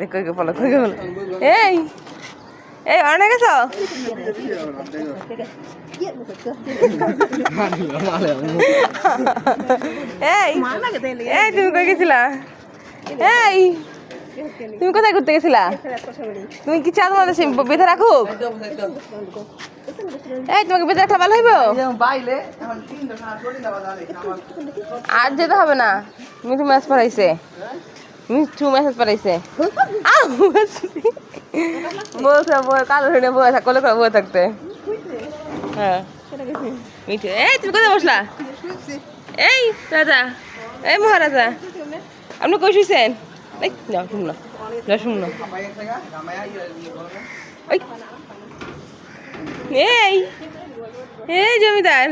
দেখো বলো এই এই অনেক গেছো এই এই তুমি কই গেছিলা এই তুমি কোথায় ঘুরতে গেছিলা তুমি কি চাঁদ মাঝে বেঁধে রাখো এই তোমাকে বেঁধে রাখা ভালো হইব আর যেতে হবে না মিঠু ম্যাচ পড়াইছে মিঠু মেসেজ পড়াইছে বলছে কালো ধরে বয়ে থাক কলে করে বয়ে থাকতে হ্যাঁ মিঠু এই তুমি কোথায় বসলা এই রাজা এই মহারাজা আপনি কই শুইছেন এই না শুনলো শুনলো এই এই জমিদার